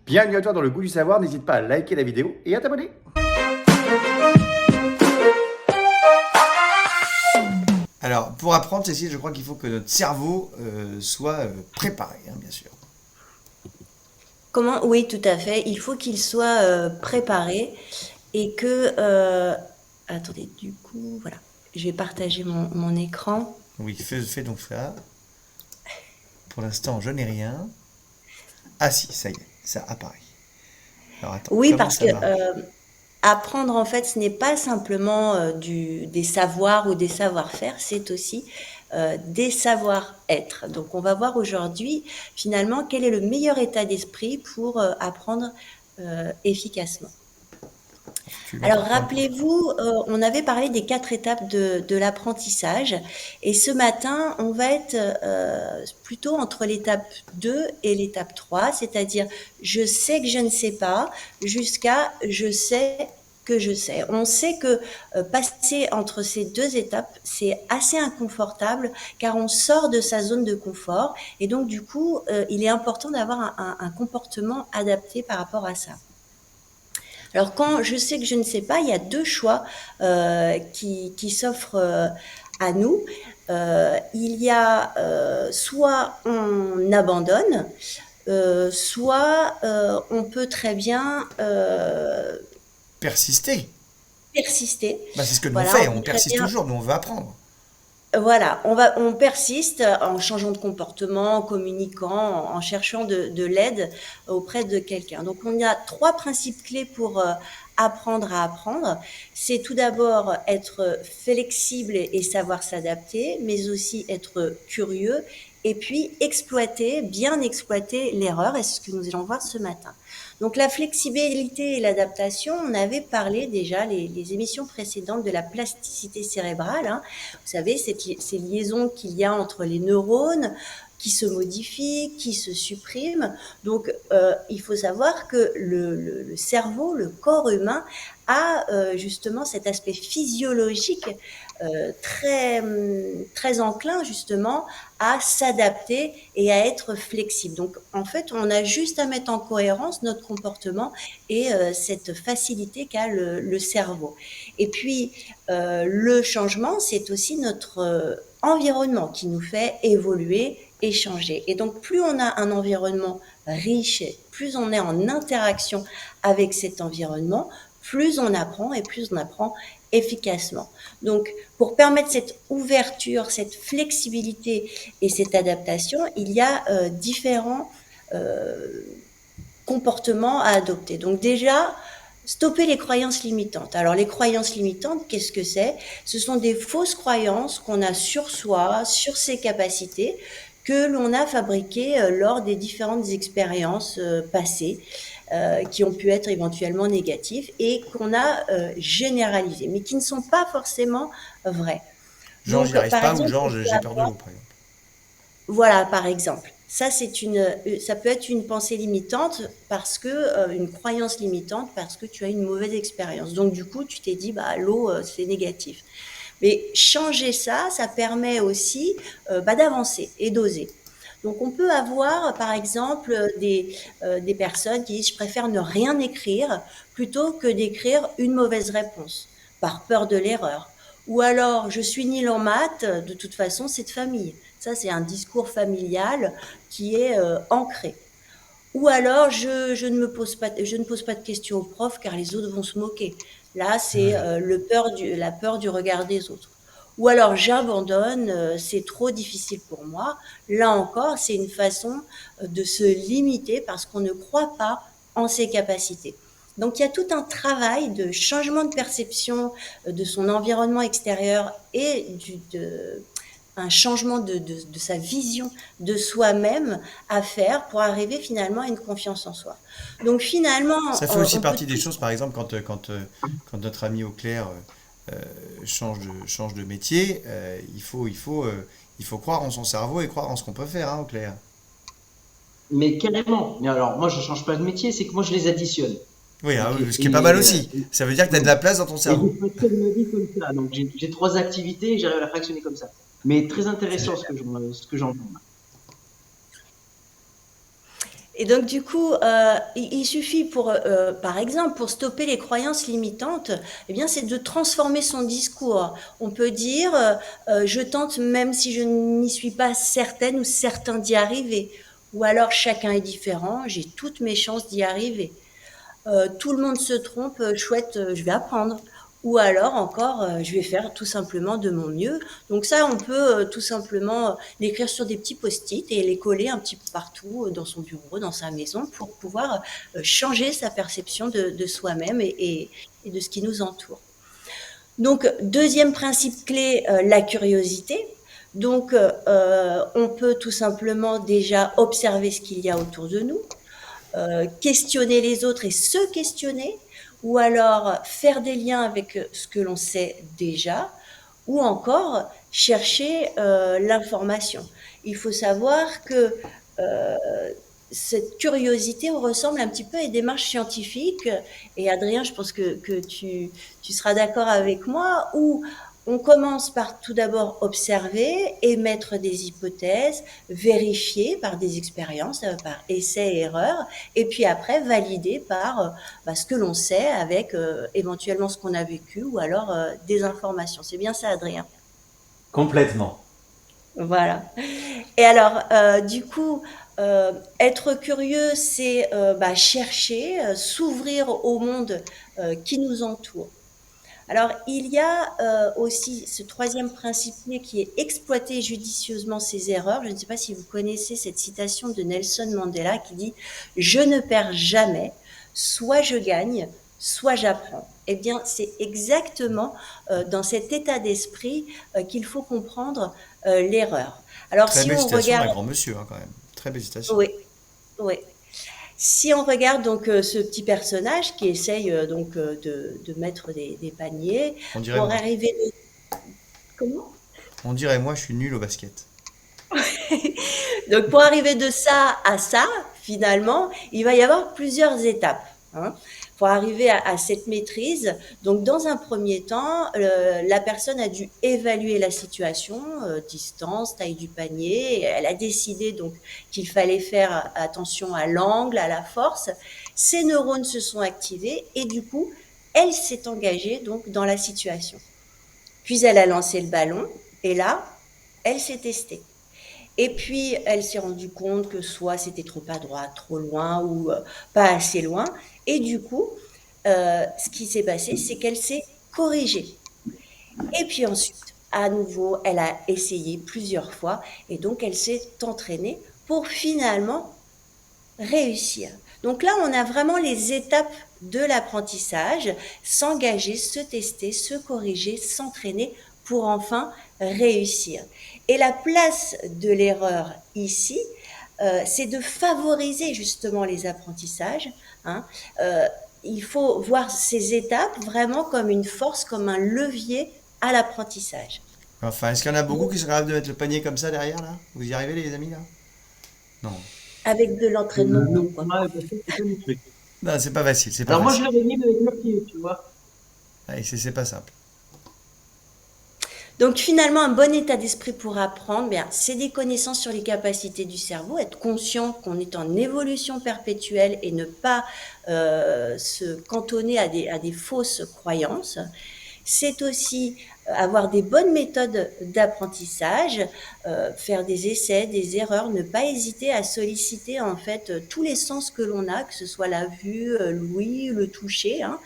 Bienvenue à toi dans le goût du savoir, n'hésite pas à liker la vidéo et à t'abonner. Alors, pour apprendre, Cécile, je crois qu'il faut que notre cerveau soit préparé, hein, bien sûr. Comment? Oui, tout à fait. Il faut qu'il soit préparé et que... attendez, du coup, voilà. Je vais partager mon écran. Oui, fais donc ça. Pour l'instant, je n'ai rien. Ah si, ça y est, ça apparaît. Alors attends, Oui, comment parce ça que marche? apprendre, en fait, ce n'est pas simplement des savoirs ou des savoir-faire, c'est aussi des savoir-être. Donc, on va voir aujourd'hui, finalement, quel est le meilleur état d'esprit pour apprendre efficacement. Tu le Alors, montres un peu. rappelez-vous, on avait parlé des 4 étapes de l'apprentissage et ce matin, on va être plutôt entre l'étape 2 et l'étape 3, c'est-à-dire je sais que je ne sais pas jusqu'à je sais que je sais. On sait que passer entre ces 2 étapes, c'est assez inconfortable car on sort de sa zone de confort et donc du coup, il est important d'avoir un comportement adapté par rapport à ça. Alors quand je sais que je ne sais pas, il y a 2 choix qui s'offrent à nous. Il y a soit on abandonne, soit on peut très bien Persister. persister. Bah, c'est ce que nous on Voilà, fait, on peut on très persiste bien. toujours, nous on veut apprendre. Voilà, on persiste en changeant de comportement, en communiquant, en cherchant de l'aide auprès de quelqu'un. Donc, on a 3 principes clés pour apprendre à apprendre. C'est tout d'abord être flexible et savoir s'adapter, mais aussi être curieux et puis bien exploiter l'erreur. Et c'est ce que nous allons voir ce matin. Donc la flexibilité et l'adaptation, on avait parlé déjà les émissions précédentes de la plasticité cérébrale, hein. Vous savez, ces liaisons qu'il y a entre les neurones qui se modifient, qui se suppriment. Donc, il faut savoir que le cerveau, le corps humain, a justement cet aspect physiologique très enclin justement à s'adapter et à être flexible. Donc, en fait, on a juste à mettre en cohérence notre comportement et cette facilité qu'a le cerveau. Et puis, le changement, c'est aussi notre environnement qui nous fait évoluer et changer. Et donc, plus on a un environnement riche, plus on est en interaction avec cet environnement, plus on apprend et plus on apprend efficacement. Donc, pour permettre cette ouverture, cette flexibilité et cette adaptation, il y a différents euh, comportements à adopter. Donc déjà, stopper les croyances limitantes. Alors les croyances limitantes, qu'est-ce que c'est? Ce sont des fausses croyances qu'on a sur soi, sur ses capacités, que l'on a fabriquées lors des différentes expériences passées, qui ont pu être éventuellement négatives et qu'on a généralisées, mais qui ne sont pas forcément vraies. Genre j'y Donc, arrive par pas ou exemple, on genre peut j'ai peur de avoir l'eau, par exemple. voilà, par exemple. Ça peut être une pensée limitante parce que une croyance limitante parce que tu as une mauvaise expérience. Donc du coup, tu t'es dit bah l'eau c'est négatif. Mais changer ça, ça permet aussi d'avancer et d'oser. Donc on peut avoir par exemple des personnes qui disent je préfère ne rien écrire plutôt que d'écrire une mauvaise réponse par peur de l'erreur. Ou alors je suis nul en maths, de toute façon c'est de famille. Ça c'est un discours familial qui est ancré. Ou alors je ne pose pas de questions au prof car les autres vont se moquer. Là, c'est Ouais. la peur du regard des autres. Ou alors j'abandonne, c'est trop difficile pour moi. Là encore, c'est une façon de se limiter parce qu'on ne croit pas en ses capacités. Donc il y a tout un travail de changement de perception de son environnement extérieur et un changement de sa vision de soi-même à faire pour arriver finalement à une confiance en soi. Donc finalement, Ça fait aussi on peut partie des tous... choses, par exemple, quand notre ami Auclair change de métier, il faut croire en son cerveau et croire en ce qu'on peut faire, hein, Auclair. Mais carrément. Mais alors, moi, je change pas de métier, c'est que moi, je les additionne. Oui, hein, Ok. ce qui est pas mal aussi. Ça veut dire que tu as de Ouais. la place dans ton Et je cerveau. fractionne ma vie comme ça. Donc, j'ai trois activités et j'arrive à la fractionner comme ça. Mais très C'est intéressant génial. ce que j'entends. Et donc du coup, il suffit par exemple, pour stopper les croyances limitantes, eh bien, c'est de transformer son discours. On peut dire, je tente même si je n'y suis pas certaine ou certain d'y arriver. Ou alors, chacun est différent, j'ai toutes mes chances d'y arriver. Tout le monde se trompe, chouette, je vais apprendre. Ou alors encore, je vais faire tout simplement de mon mieux. Donc ça, on peut tout simplement l'écrire sur des petits post-it et les coller un petit peu partout dans son bureau, dans sa maison, pour pouvoir changer sa perception de soi-même et de ce qui nous entoure. Donc, deuxième principe clé, la curiosité. Donc, on peut tout simplement déjà observer ce qu'il y a autour de nous, questionner les autres et se questionner, ou alors faire des liens avec ce que l'on sait déjà, ou encore chercher l'information. Il faut savoir que euh, cette curiosité ressemble un petit peu à une démarche scientifique, et Adrien, je pense que tu seras d'accord avec moi, où on commence par tout d'abord observer, émettre des hypothèses, vérifier par des expériences, par essais et erreurs, et puis après valider par ce que l'on sait avec éventuellement ce qu'on a vécu ou alors des informations. C'est bien ça, Adrien? Complètement. Voilà. Et alors, du coup, être curieux, c'est chercher, s'ouvrir au monde qui nous entoure. Alors, il y a aussi ce troisième principe qui est exploiter judicieusement ses erreurs. Je ne sais pas si vous connaissez cette citation de Nelson Mandela qui dit « Je ne perds jamais, soit je gagne, soit j'apprends ». Eh bien, c'est exactement dans cet état d'esprit qu'il faut comprendre l'erreur. Alors, Très si belle on citation d'un regarde... grand monsieur, hein, quand même. Très belle citation. Oui, oui. Si on regarde donc ce petit personnage qui essaye de mettre des paniers On dirait pour moi. arriver comment? On dirait moi, je suis nul au basket. Donc pour arriver de ça à ça, finalement, il va y avoir plusieurs étapes, hein, pour arriver à cette maîtrise. Donc dans un premier temps, la personne a dû évaluer la situation, distance, taille du panier. Elle a décidé donc qu'il fallait faire attention à l'angle, à la force. Ses neurones se sont activés et du coup, elle s'est engagée donc dans la situation. Puis elle a lancé le ballon et là, elle s'est testée. Et puis, elle s'est rendue compte que soit c'était trop à droite, trop loin ou pas assez loin. Et du coup, ce qui s'est passé, c'est qu'elle s'est corrigée. Et puis ensuite, à nouveau, elle a essayé plusieurs fois et donc elle s'est entraînée pour finalement réussir. Donc là, on a vraiment les étapes de l'apprentissage, s'engager, se tester, se corriger, s'entraîner pour enfin réussir. Et la place de l'erreur ici, c'est de favoriser justement les apprentissages, hein. Il faut voir ces étapes vraiment comme une force, comme un levier à l'apprentissage. Enfin, est-ce qu'il y en a beaucoup qui sont capables de mettre le panier comme ça derrière, là? Vous y arrivez, les amis, là? Non. Avec de l'entraînement, Non, pourquoi moi, pas. c'est pas mon truc. Non, c'est pas facile, c'est pas Alors moi, je facile. l'aurais mis avec le pied, tu vois. Ouais, c'est pas simple. Donc finalement, un bon état d'esprit pour apprendre, bien, c'est des connaissances sur les capacités du cerveau, être conscient qu'on est en évolution perpétuelle et ne pas se cantonner à des fausses croyances. C'est aussi avoir des bonnes méthodes d'apprentissage, faire des essais, des erreurs, ne pas hésiter à solliciter en fait tous les sens que l'on a, que ce soit la vue, l'ouïe, le toucher, hein.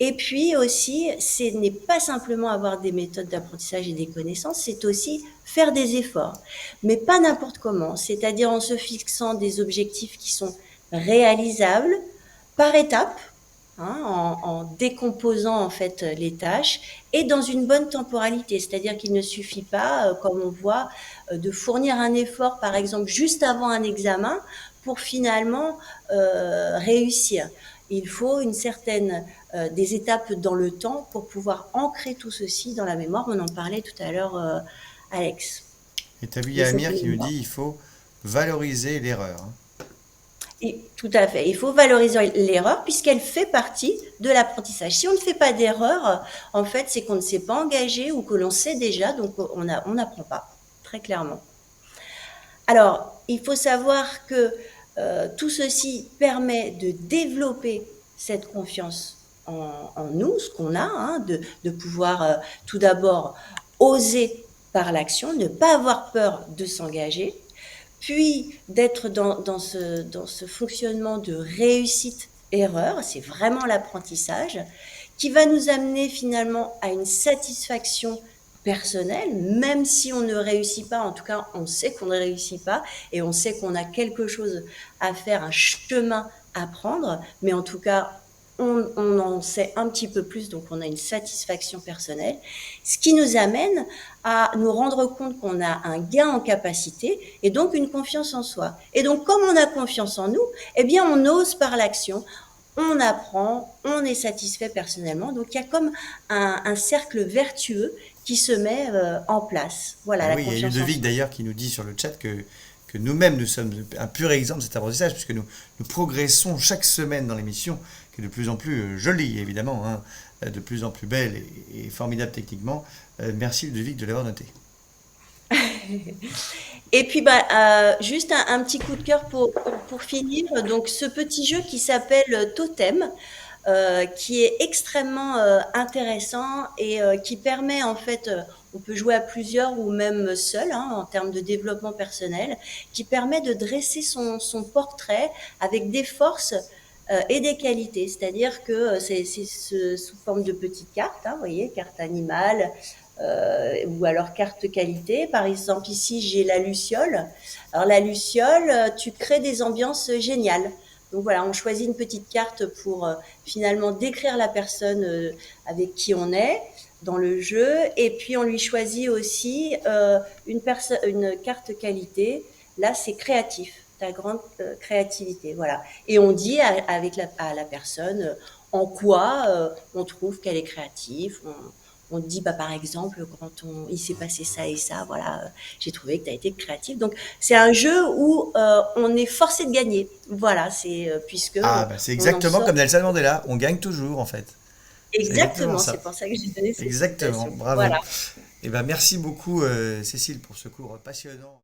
Et puis aussi, ce n'est pas simplement avoir des méthodes d'apprentissage et des connaissances, c'est aussi faire des efforts, mais pas n'importe comment, c'est-à-dire en se fixant des objectifs qui sont réalisables par étapes, hein, en décomposant en fait les tâches et dans une bonne temporalité, c'est-à-dire qu'il ne suffit pas, comme on voit, de fournir un effort, par exemple, juste avant un examen pour finalement réussir. Il faut une certaine des étapes dans le temps pour pouvoir ancrer tout ceci dans la mémoire. On en parlait tout à l'heure, Alex, Et t'as vu, il y de a cette Amir qui nous mémoire. dit il faut valoriser l'erreur, hein. Et, tout à fait. Il faut valoriser l'erreur puisqu'elle fait partie de l'apprentissage. Si on ne fait pas d'erreur, en fait, c'est qu'on ne s'est pas engagé ou que l'on sait déjà, donc on n'apprend pas, très clairement. Alors, il faut savoir que Tout ceci permet de développer cette confiance en nous, ce qu'on a, hein, de pouvoir tout d'abord oser par l'action, ne pas avoir peur de s'engager, puis d'être dans ce fonctionnement de réussite-erreur, c'est vraiment l'apprentissage, qui va nous amener finalement à une satisfaction personnelle, même si on ne réussit pas, en tout cas on sait qu'on ne réussit pas et on sait qu'on a quelque chose à faire, un chemin à prendre, mais en tout cas on en sait un petit peu plus, donc on a une satisfaction personnelle, ce qui nous amène à nous rendre compte qu'on a un gain en capacité et donc une confiance en soi. Et donc comme on a confiance en nous, eh bien on ose par l'action, on apprend, on est satisfait personnellement. Donc il y a comme un cercle vertueux qui se met en place. Voilà, Ah la oui, il y a confiance en Ludovic soi. d'ailleurs qui nous dit sur le chat que nous-mêmes, nous sommes un pur exemple de cet apprentissage, puisque nous progressons chaque semaine dans l'émission, qui est de plus en plus jolie, évidemment, hein, de plus en plus belle et formidable techniquement. Merci Ludovic de l'avoir noté. Et puis, juste un petit coup de cœur pour finir. Donc, ce petit jeu qui s'appelle Totem, qui est extrêmement intéressant et qui permet, en fait, on peut jouer à plusieurs ou même seul, hein, en termes de développement personnel, qui permet de dresser son portrait avec des forces et des qualités. C'est-à-dire que c'est sous forme de petites cartes, hein, vous voyez, carte animale, ou alors carte qualité. Par exemple, ici, j'ai la luciole. Alors, la luciole, tu crées des ambiances géniales. Donc voilà, on choisit une petite carte pour finalement décrire la personne avec qui on est dans le jeu. Et puis, on lui choisit aussi une carte qualité. Là, c'est créatif, ta grande créativité. Voilà. Et on dit à la personne en quoi on trouve qu'elle est créative. On dit, par exemple, quand il s'est passé ça et ça, voilà, j'ai trouvé que tu as été créatif. Donc, c'est un jeu où on est forcé de gagner. Voilà, c'est puisque Ah, bah c'est on en exactement sort. comme Nelson Mandela, on gagne toujours en fait. C'est exactement Exactement, ça. c'est pour ça que j'ai donné cette Exactement, citation. bravo. Voilà. Et ben merci beaucoup Cécile pour ce cours passionnant.